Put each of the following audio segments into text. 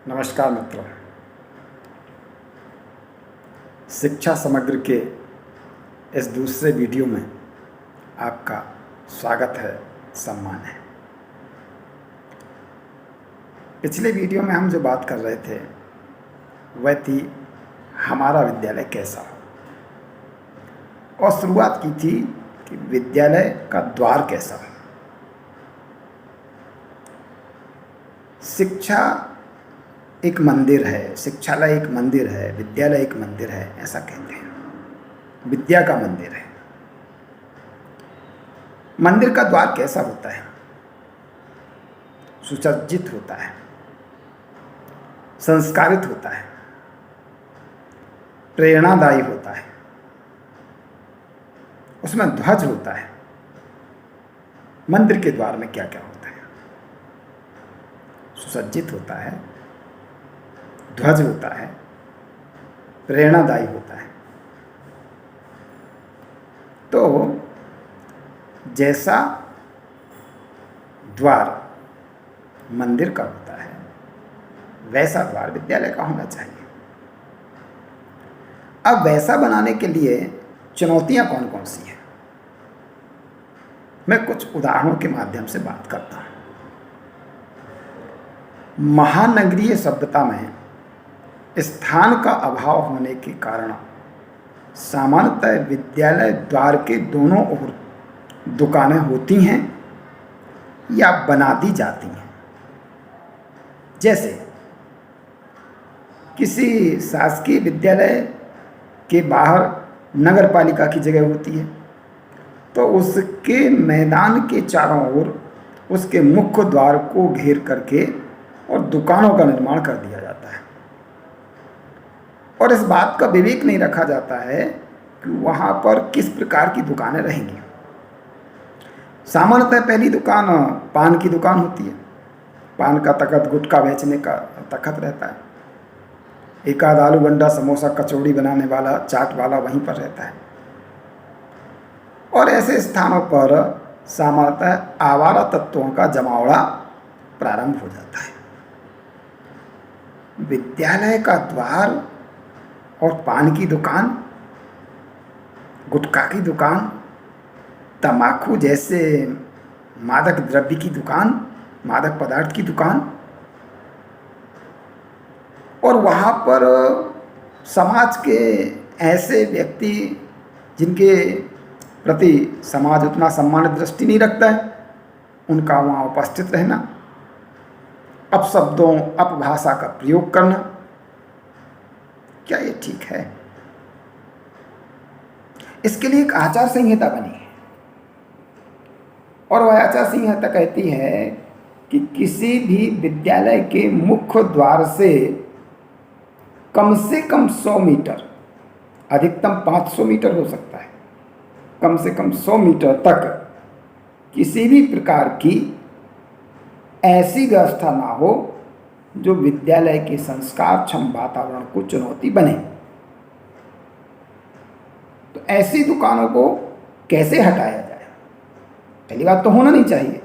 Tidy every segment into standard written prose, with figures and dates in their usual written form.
नमस्कार मित्रों। शिक्षा समग्र के इस दूसरे वीडियो में आपका स्वागत है, सम्मान है। पिछले वीडियो में हम जो बात कर रहे थे वह थी हमारा विद्यालय कैसा, और शुरुआत की थी कि विद्यालय का द्वार कैसा। शिक्षा एक मंदिर है, शिक्षालय एक मंदिर है, विद्यालय एक मंदिर है, ऐसा कहते हैं। विद्या का मंदिर है। मंदिर का द्वार कैसा होता है? सुसज्जित होता है, संस्कारित होता है, प्रेरणादायी होता है, उसमें ध्वज होता है। मंदिर के द्वार में क्या क्या होता है? सुसज्जित होता है, ध्वज होता है, प्रेरणादायी होता है। तो जैसा द्वार मंदिर का होता है वैसा द्वार विद्यालय का होना चाहिए। अब वैसा बनाने के लिए चुनौतियां कौन कौन सी हैं, मैं कुछ उदाहरणों के माध्यम से बात करता हूं। महानगरीय सभ्यता में स्थान का अभाव होने के कारण सामान्यतः विद्यालय द्वार के दोनों ओर दुकानें होती हैं या बना दी जाती हैं। जैसे किसी शासकीय विद्यालय के बाहर नगर पालिका की जगह होती है, तो उसके मैदान के चारों ओर उसके मुख्य द्वार को घेर करके और दुकानों का निर्माण कर दिया जाता है। और इस बात का विवेक नहीं रखा जाता है कि वहाँ पर किस प्रकार की दुकानें रहेंगी। सामान्यतः पहली दुकान पान की दुकान होती है। पान का तखत, गुटखा बेचने का तखत रहता है। एक आध आलू बंडा, समोसा, कचौड़ी बनाने वाला, चाट वाला वहीं पर रहता है। और ऐसे स्थानों पर सामान्यतः आवारा तत्वों का जमावड़ा प्रारंभ हो जाता है। विद्यालय का द्वार और पान की दुकान, गुटखा की दुकान, तंबाकू जैसे मादक द्रव्य की दुकान, मादक पदार्थ की दुकान, और वहाँ पर समाज के ऐसे व्यक्ति जिनके प्रति समाज उतना सम्मानित दृष्टि नहीं रखता है, उनका वहाँ उपस्थित रहना, अपशब्दों, अपभाषा का प्रयोग करना, क्या ये ठीक है? इसके लिए एक आचार संहिता बनी है, और वह आचार संहिता कहती है कि किसी भी विद्यालय के मुख्य द्वार से कम 100 मीटर, अधिकतम 500 मीटर हो सकता है, कम से कम 100 मीटर तक किसी भी प्रकार की ऐसी व्यवस्था ना हो जो विद्यालय के संस्कारक्षम वातावरण को चुनौती बने। तो ऐसी दुकानों को कैसे हटाया जाए? पहली बात तो होना नहीं चाहिए,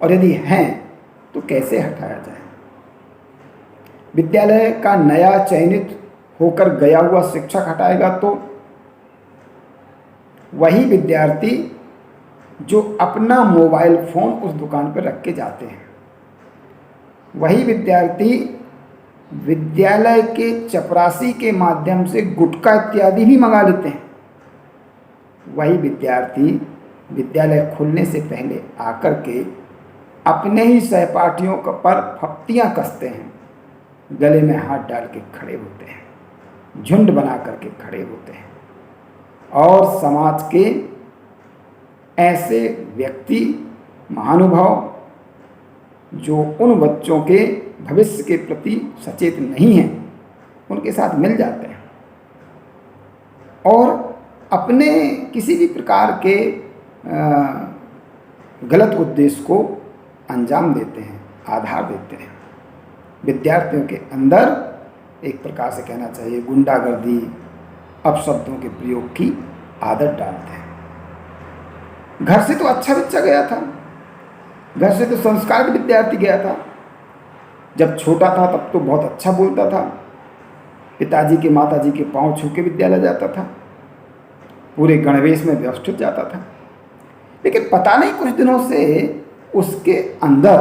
और यदि हैं तो कैसे हटाया जाए? विद्यालय का नया चयनित होकर गया हुआ शिक्षक हटाएगा तो वही विद्यार्थी जो अपना मोबाइल फोन उस दुकान पर रख के जाते हैं, वही विद्यार्थी विद्यालय के चपरासी के माध्यम से गुटखा इत्यादि भी मंगा लेते हैं, वही विद्यार्थी विद्यालय खुलने से पहले आकर के अपने ही सहपाठियों पर फप्तियां कसते हैं, गले में हाथ डाल के खड़े होते हैं, झुंड बना करके खड़े होते हैं, और समाज के ऐसे व्यक्ति, महानुभाव जो उन बच्चों के भविष्य के प्रति सचेत नहीं हैं, उनके साथ मिल जाते हैं और अपने किसी भी प्रकार के गलत उद्देश्य को अंजाम देते हैं, आधार देते हैं। विद्यार्थियों के अंदर एक प्रकार से कहना चाहिए गुंडागर्दी, अपशब्दों के प्रयोग की आदत डालते हैं। घर से तो अच्छा बच्चा गया था, घर से तो संस्कार विद्यार्थी गया था, जब छोटा था तब तो बहुत अच्छा बोलता था, पिताजी के माताजी के पांव छू के विद्यालय जाता था, पूरे गणवेश में व्यवस्थित जाता था। लेकिन पता नहीं कुछ दिनों से उसके अंदर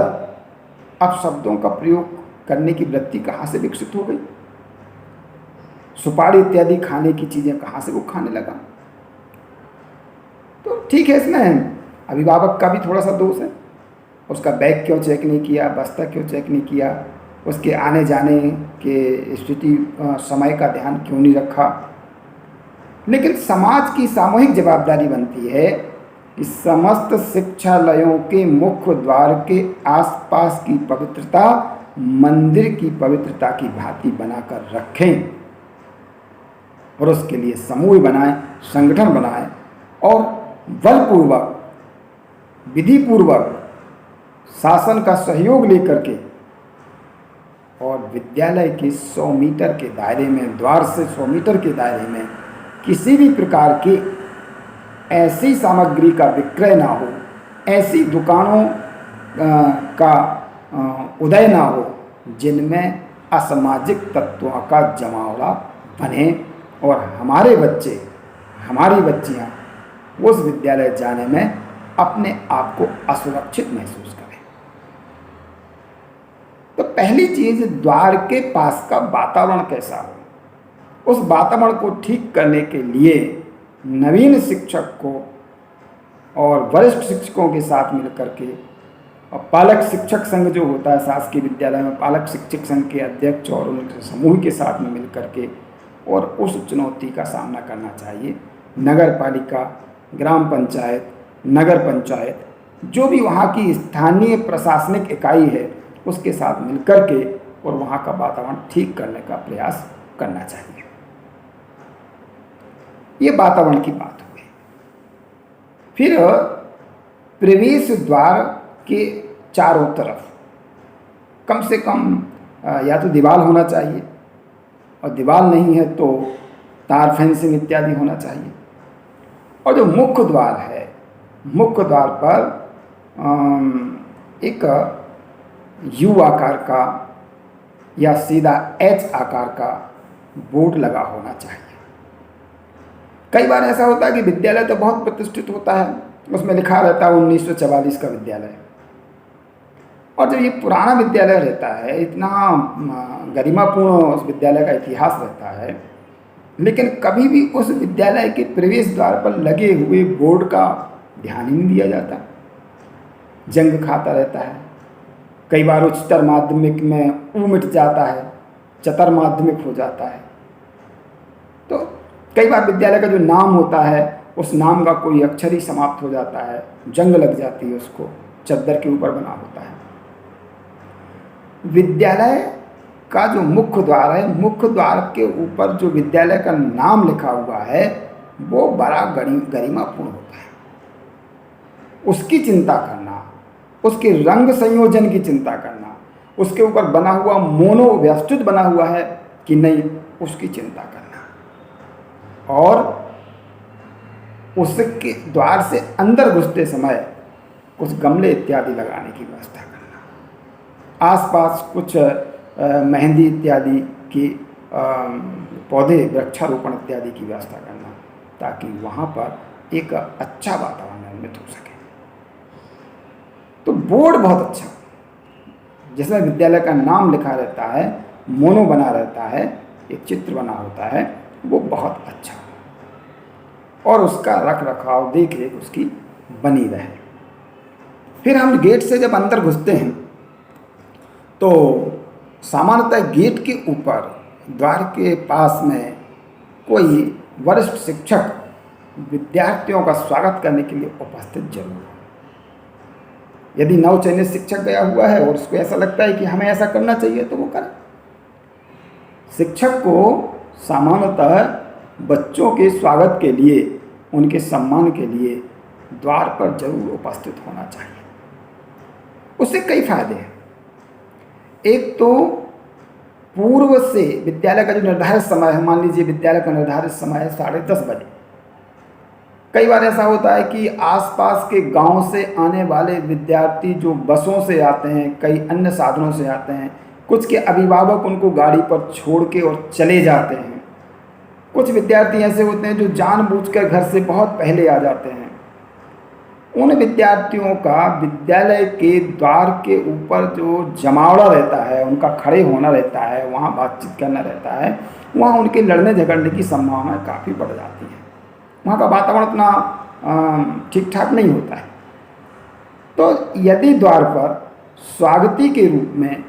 अपशब्दों का प्रयोग करने की वृत्ति कहाँ से विकसित हो गई, सुपारी इत्यादि खाने की चीज़ें कहाँ से वो खाने लगा। तो ठीक है, इसमें अभिभावक का भी थोड़ा सा दोष है, उसका बैग क्यों चेक नहीं किया, बस्ता क्यों चेक नहीं किया, उसके आने जाने के स्थिति समय का ध्यान क्यों नहीं रखा। लेकिन समाज की सामूहिक जवाबदारी बनती है कि समस्त शिक्षालयों के मुख्य द्वार के आसपास की पवित्रता मंदिर की पवित्रता की भांति बनाकर रखें, और उसके लिए समूह बनाएं, संगठन बनाएं और बलपूर्वक विधिपूर्वक शासन का सहयोग लेकर के और विद्यालय के 100 मीटर के दायरे में, द्वार से 100 मीटर के दायरे में किसी भी प्रकार की ऐसी सामग्री का विक्रय ना हो, ऐसी दुकानों का उदय ना हो जिनमें असामाजिक तत्वों का जमावड़ा बने और हमारे बच्चे, हमारी बच्चियां उस विद्यालय जाने में अपने आप को असुरक्षित महसूस करें। तो पहली चीज, द्वार के पास का वातावरण कैसा हो, उस वातावरण को ठीक करने के लिए नवीन शिक्षक को और वरिष्ठ शिक्षकों के साथ मिलकर के, और पालक शिक्षक संघ जो होता है शासकीय विद्यालय में, पालक शिक्षक संघ के अध्यक्ष और उनके समूह के साथ में मिलकर के, और उस चुनौती का सामना करना चाहिए। नगर पालिका, ग्राम पंचायत, नगर पंचायत, जो भी वहाँ की स्थानीय प्रशासनिक इकाई है उसके साथ मिलकर के और वहाँ का वातावरण ठीक करने का प्रयास करना चाहिए। ये वातावरण की बात हो गई। फिर प्रवेश द्वार के चारों तरफ कम से कम या तो दीवार होना चाहिए, और दीवार नहीं है तो तार फेंसिंग इत्यादि होना चाहिए। और जो मुख्य द्वार है, मुख्य द्वार पर एक यू आकार का या सीधा एच आकार का बोर्ड लगा होना चाहिए। कई बार ऐसा होता है कि विद्यालय तो बहुत प्रतिष्ठित होता है, उसमें लिखा रहता है 1944 का विद्यालय, और जब ये पुराना विद्यालय रहता है, इतना गरिमापूर्ण उस विद्यालय का इतिहास रहता है, लेकिन कभी भी उस विद्यालय के प्रवेश द्वार पर लगे हुए बोर्ड का ध्यान ही नहीं दिया जाता, जंग खाता रहता है। कई बार उच्चतर माध्यमिक में ऊ मिट जाता है, चतर माध्यमिक हो जाता है। तो कई बार विद्यालय का जो नाम होता है उस नाम का कोई अक्षर ही समाप्त हो जाता है, जंग लग जाती है, उसको चद्दर के ऊपर बना होता है। विद्यालय का जो मुख्य द्वार है, मुख्य द्वार के ऊपर जो विद्यालय का नाम लिखा हुआ है वो बड़ा गरिमापूर्ण होता है। उसकी चिंता करना, उसके रंग संयोजन की चिंता करना, उसके ऊपर बना हुआ मोनो व्यवस्थित बना हुआ है कि नहीं, उसकी चिंता करना, और उसके द्वार से अंदर घुसते समय कुछ गमले इत्यादि लगाने की व्यवस्था करना, आसपास कुछ मेहंदी इत्यादि की पौधे, वृक्षारोपण इत्यादि की व्यवस्था करना, ताकि वहाँ पर एक अच्छा वातावरण निर्मित हो सके। तो बोर्ड बहुत अच्छा, जिसमें विद्यालय का नाम लिखा रहता है, मोनो बना रहता है, एक चित्र बना होता है, वो बहुत अच्छा, और उसका रख रखाव, देख रेख उसकी बनी रहे। फिर हम गेट से जब अंदर घुसते हैं तो सामान्यतः गेट के ऊपर द्वार के पास में कोई वरिष्ठ शिक्षक विद्यार्थियों का स्वागत करने के लिए उपस्थित जरूर हो। यदि नवचयनित शिक्षक गया हुआ है और उसको ऐसा लगता है कि हमें ऐसा करना चाहिए तो वो करे। शिक्षक को सामान्यतः बच्चों के स्वागत के लिए, उनके सम्मान के लिए द्वार पर जरूर उपस्थित होना चाहिए। उससे कई फायदे हैं। एक तो पूर्व से विद्यालय का जो निर्धारित समय है, मान लीजिए विद्यालय का निर्धारित समय है 10:30 बजे, कई बार ऐसा होता है कि आसपास के गांव से आने वाले विद्यार्थी जो बसों से आते हैं, कई अन्य साधनों से आते हैं, कुछ के अभिभावक उनको गाड़ी पर छोड़ के और चले जाते हैं। कुछ विद्यार्थी ऐसे होते हैं जो जानबूझकर घर से बहुत पहले आ जाते हैं। उन विद्यार्थियों का विद्यालय के द्वार के ऊपर जो जमावड़ा रहता है, उनका खड़े होना रहता है, वहाँ बातचीत करना रहता है, वहाँ उनके लड़ने झगड़ने की संभावना काफ़ी बढ़ जाती है। वहाँ का वातावरण उतना ठीक ठाक नहीं होता है। तो यदि द्वार पर स्वागती के रूप में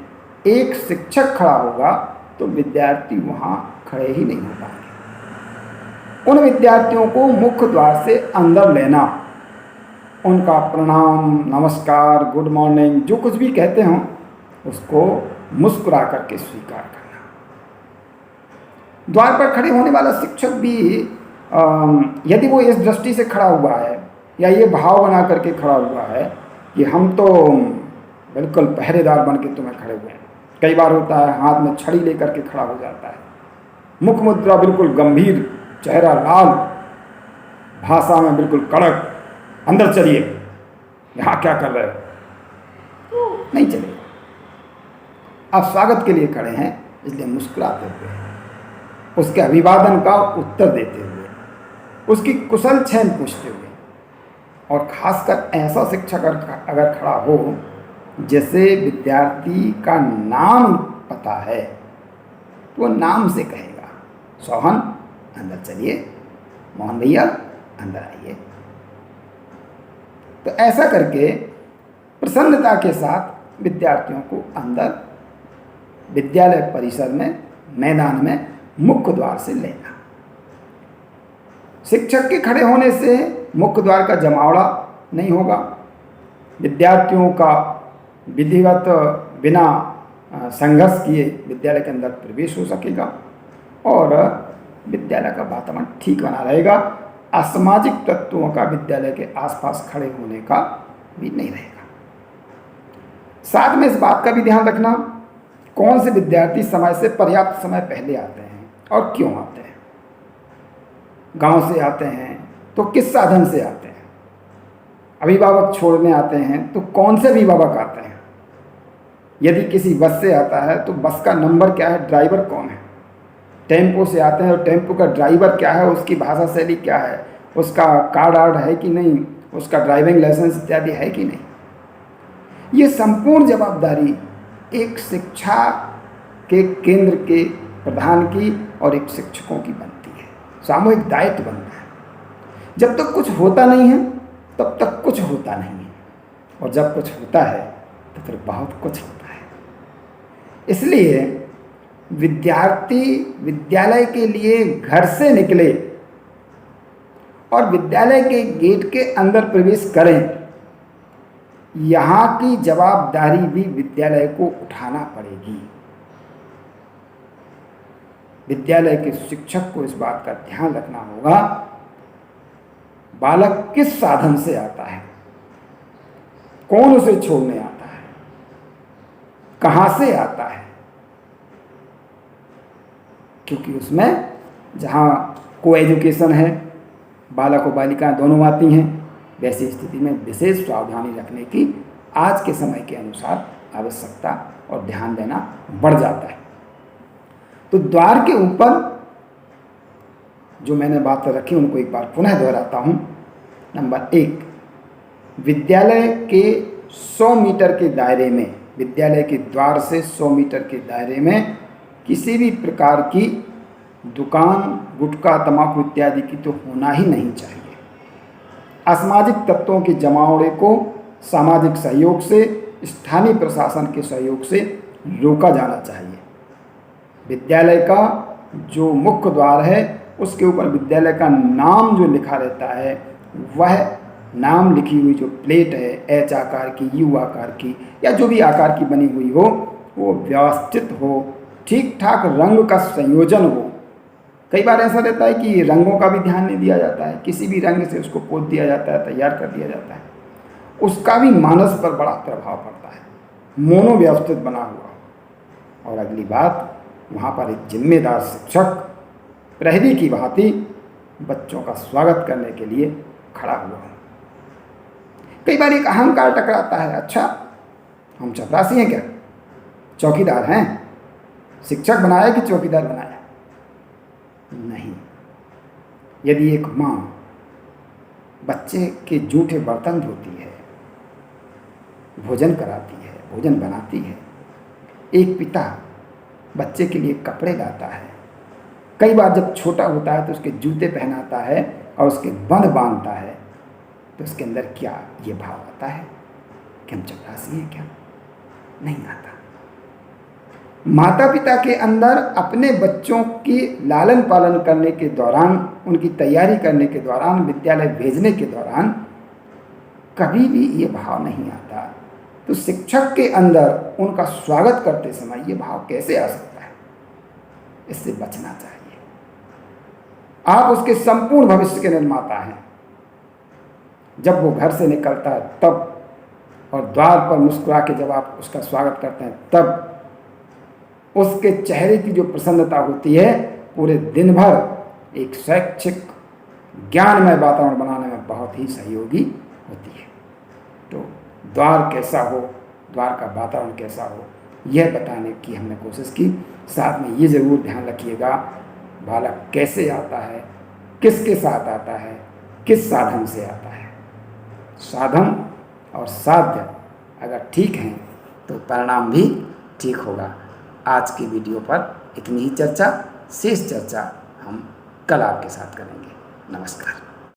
एक शिक्षक खड़ा होगा तो विद्यार्थी वहाँ खड़े ही नहीं हो पाएंगे। उन विद्यार्थियों को मुख्य द्वार से अंदर लेना, उनका प्रणाम, नमस्कार, गुड मॉर्निंग, जो कुछ भी कहते हों उसको मुस्कुरा करके स्वीकार करना। द्वार पर खड़े होने वाला शिक्षक भी यदि वो इस दृष्टि से खड़ा हुआ है या ये भाव बना करके खड़ा हुआ है कि हम तो बिल्कुल पहरेदार बन के तुम्हें खड़े हुए हैं, कई बार होता है हाथ में छड़ी लेकर के खड़ा हो जाता है, मुख मुद्रा बिल्कुल गंभीर, चेहरा लाल, भाषा में बिल्कुल कड़क, अंदर चलिए, यहाँ क्या कर रहे हो, तो नहीं चलेगा। आप स्वागत के लिए खड़े हैं इसलिए मुस्कुराते हुए, उसके अभिवादन का उत्तर देते हुए, उसकी कुशल क्षण पूछते हुए, और खासकर ऐसा शिक्षक अगर खड़ा हो जैसे विद्यार्थी का नाम पता है तो वो नाम से कहेगा, सोहन अंदर चलिए, मोहन भैया अंदर आइए। तो ऐसा करके प्रसन्नता के साथ विद्यार्थियों को अंदर विद्यालय परिसर में, मैदान में मुख्य द्वार से लेना। शिक्षक के खड़े होने से मुख्य द्वार का जमावड़ा नहीं होगा, विद्यार्थियों का विधिवत बिना संघर्ष किए विद्यालय के अंदर प्रवेश हो सकेगा और विद्यालय का वातावरण ठीक बना रहेगा। असामाजिक तत्वों का विद्यालय के आसपास खड़े होने का भी नहीं रहेगा। साथ में इस बात का भी ध्यान रखना, कौन से विद्यार्थी समय से पर्याप्त समय पहले आते हैं और क्यों आते हैं। गांव से आते हैं तो किस साधन से आते हैं, अभिभावक छोड़ने आते हैं तो कौन से अभिभावक आते हैं, यदि किसी बस से आता है तो बस का नंबर क्या है, ड्राइवर कौन है, टेम्पो से आते हैं और टेम्पो का ड्राइवर क्या है, उसकी भाषा शैली क्या है, उसका कार्ड आर्ड है कि नहीं, उसका ड्राइविंग लाइसेंस इत्यादि है कि नहीं। ये संपूर्ण जवाबदारी एक शिक्षा के केंद्र के प्रधान की और एक शिक्षकों की बनती है, सामूहिक दायित्व बनता है। जब तक कुछ होता नहीं है तब तक कुछ होता नहीं है, और जब कुछ होता है तो फिर बहुत कुछ होता है। इसलिए विद्यार्थी विद्यालय के लिए घर से निकले और विद्यालय के गेट के अंदर प्रवेश करें, यहाँ की जवाबदारी भी विद्यालय को उठाना पड़ेगी। विद्यालय के शिक्षक को इस बात का ध्यान रखना होगा, बालक किस साधन से आता है, कौन उसे छोड़ने आता है, कहाँ से आता है, क्योंकि उसमें जहाँ को एजुकेशन है, बालक और बालिकाएं दोनों आती हैं, वैसी स्थिति में विशेष सावधानी रखने की आज के समय के अनुसार आवश्यकता और ध्यान देना बढ़ जाता है। तो द्वार के ऊपर जो मैंने बातें रखी उनको एक बार पुनः दोहराता हूँ। नंबर 1, विद्यालय के 100 मीटर के दायरे में, विद्यालय के द्वार से 100 मीटर के दायरे में किसी भी प्रकार की दुकान, गुटखा, तंबाकू इत्यादि की तो होना ही नहीं चाहिए। असामाजिक तत्वों के जमावड़े को सामाजिक सहयोग से, स्थानीय प्रशासन के सहयोग से रोका जाना चाहिए। विद्यालय का जो मुख्य द्वार है उसके ऊपर विद्यालय का नाम जो लिखा रहता है, वह नाम लिखी हुई जो प्लेट है, एच आकार की, यू आकार की या जो भी आकार की बनी हुई हो, वो व्यवस्थित हो, ठीक ठाक रंग का संयोजन हो। कई बार ऐसा रहता है कि रंगों का भी ध्यान नहीं दिया जाता है, किसी भी रंग से उसको पोत दिया जाता है, तैयार कर दिया जाता है, उसका भी मानस पर बड़ा प्रभाव पड़ता है, मोनो व्यवस्थित बना हुआ। और अगली बात, वहाँ पर एक जिम्मेदार शिक्षक प्रहरी की भांति बच्चों का स्वागत करने के लिए खड़ा हुआ। कई बार एक अहंकार टकराता है, अच्छा हम चपरासी हैं क्या, चौकीदार हैं? शिक्षक बनाया कि चौकीदार बनाया? नहीं। यदि एक माँ बच्चे के जूठे बर्तन धोती है, भोजन कराती है, भोजन बनाती है, एक पिता बच्चे के लिए कपड़े लाता है, कई बार जब छोटा होता है तो उसके जूते पहनाता है और उसके बंध बांधता है, तो उसके अंदर क्या ये भाव आता है कि हम चपरासी हैं क्या? नहीं आता। माता पिता के अंदर अपने बच्चों की लालन पालन करने के दौरान, उनकी तैयारी करने के दौरान, विद्यालय भेजने के दौरान कभी भी ये भाव नहीं आता, तो शिक्षक के अंदर उनका स्वागत करते समय ये भाव कैसे आ सकता है? इससे बचना चाहिए। आप उसके संपूर्ण भविष्य के निर्माता हैं। जब वो घर से निकलता है तब, और द्वार पर मुस्कुरा के जब आप उसका स्वागत करते हैं तब, उसके चेहरे की जो प्रसन्नता होती है पूरे दिन भर एक शैक्षिक ज्ञानमय वातावरण बनाने में बहुत ही सहयोगी होती है। तो द्वार कैसा हो, द्वार का वातावरण कैसा हो, यह बताने की हमने कोशिश की। साथ में ये ज़रूर ध्यान रखिएगा, बालक कैसे आता है, किसके साथ आता है, किस साधन से आता है। साधन और साध्य अगर ठीक हैं तो परिणाम भी ठीक होगा। आज की वीडियो पर इतनी ही चर्चा, शेष चर्चा हम कल आपके साथ करेंगे। नमस्कार।